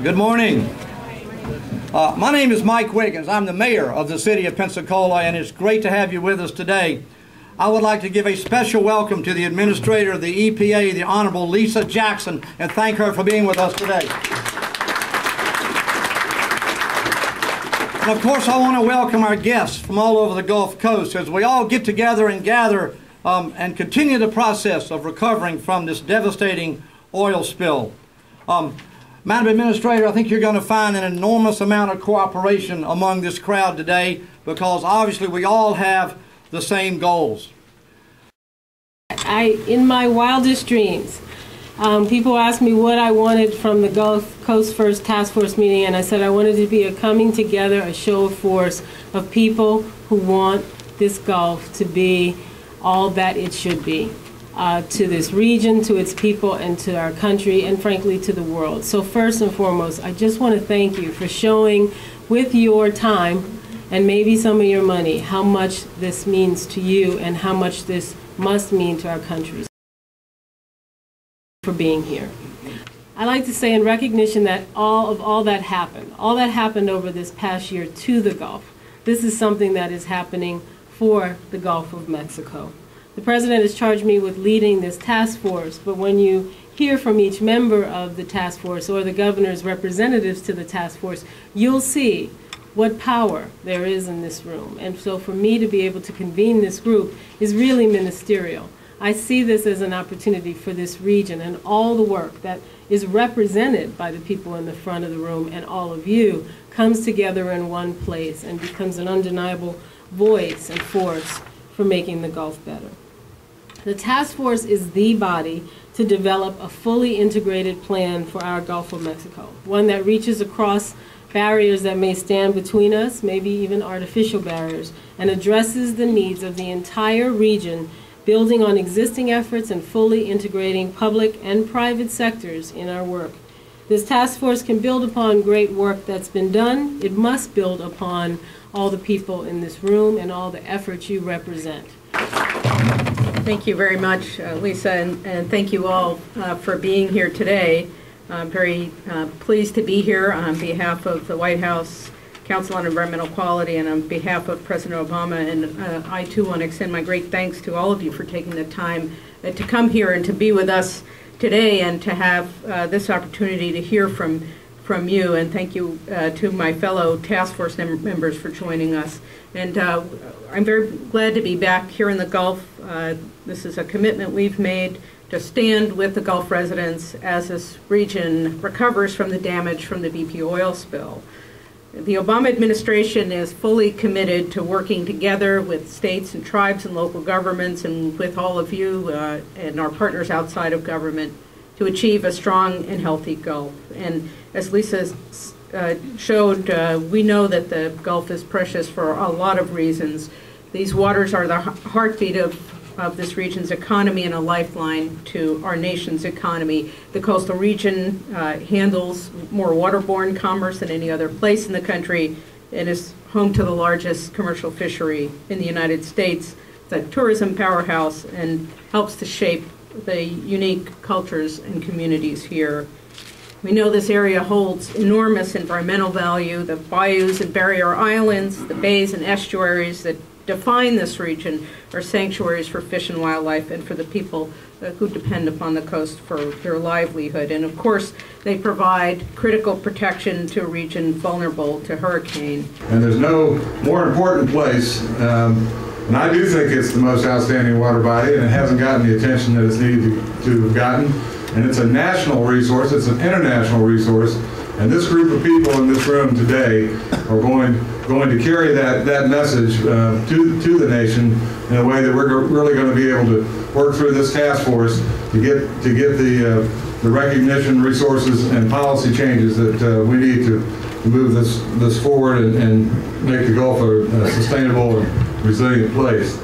Good morning. My name is Mike Wiggins. I'm the mayor of the city of Pensacola, and it's great to have you with us today. I would like to give a special welcome to the administrator of the EPA, the Honorable Lisa Jackson, and thank her for being with us today. And of course, I want to welcome our guests from all over the Gulf Coast as we all get together and gather and continue the process of recovering from this devastating oil spill. Madam Administrator, I think you're going to find an enormous amount of cooperation among this crowd today because obviously we all have the same goals. In my wildest dreams, people asked me what I wanted from the Gulf Coast First Task Force meeting, and I said I wanted to be a coming together, a show of force of people who want this Gulf to be all that it should be. To this region, to its people, and to our country, and frankly to the world. So first and foremost, I just want to thank you for showing with your time and maybe some of your money how much this means to you and how much this must mean to our country. For being here. I like to say in recognition that all that happened over this past year to the Gulf. This is something that is happening for the Gulf of Mexico. The President has charged me with leading this task force, but when you hear from each member of the task force or the governor's representatives to the task force, you'll see what power there is in this room. And so for me to be able to convene this group is really ministerial. I see this as an opportunity for this region and all the work that is represented by the people in the front of the room and all of you comes together in one place and becomes an undeniable voice and force for making the Gulf better. The task force is the body to develop a fully integrated plan for our Gulf of Mexico, one that reaches across barriers that may stand between us, maybe even artificial barriers, and addresses the needs of the entire region, building on existing efforts and fully integrating public and private sectors in our work. This task force can build upon great work that's been done. It must build upon all the people in this room and all the efforts you represent. Thank you very much, Lisa, and thank you all for being here today. I'm very pleased to be here on behalf of the White House Council on Environmental Quality and on behalf of President Obama, and I too want to extend my great thanks to all of you for taking the time to come here and to be with us today and to have this opportunity to hear from you, and thank you to my fellow task force members for joining us. And I'm very glad to be back here in the Gulf. This is a commitment we've made to stand with the Gulf residents as this region recovers from the damage from the BP oil spill. The Obama administration is fully committed to working together with states and tribes and local governments and with all of you and our partners outside of government to achieve a strong and healthy Gulf. And as Lisa showed, we know that the Gulf is precious for a lot of reasons. These waters are the heartbeat of this region's economy and a lifeline to our nation's economy. The coastal region handles more waterborne commerce than any other place in the country and is home to the largest commercial fishery in the United States. It's a tourism powerhouse and helps to shape the unique cultures and communities here. We know this area holds enormous environmental value. The bayous and barrier islands, the bays and estuaries that define this region are sanctuaries for fish and wildlife and for the people who depend upon the coast for their livelihood. And of course, they provide critical protection to a region vulnerable to hurricane. And there's no more important place, and I do think it's the most outstanding water body, and it hasn't gotten the attention that it's needed to have gotten. And it's a national resource, it's an international resource, and this group of people in this room today are going to carry that message to the nation in a way that we're really going to be able to work through this task force to get the recognition, resources, and policy changes that we need to move this forward and make the Gulf a sustainable and resilient place.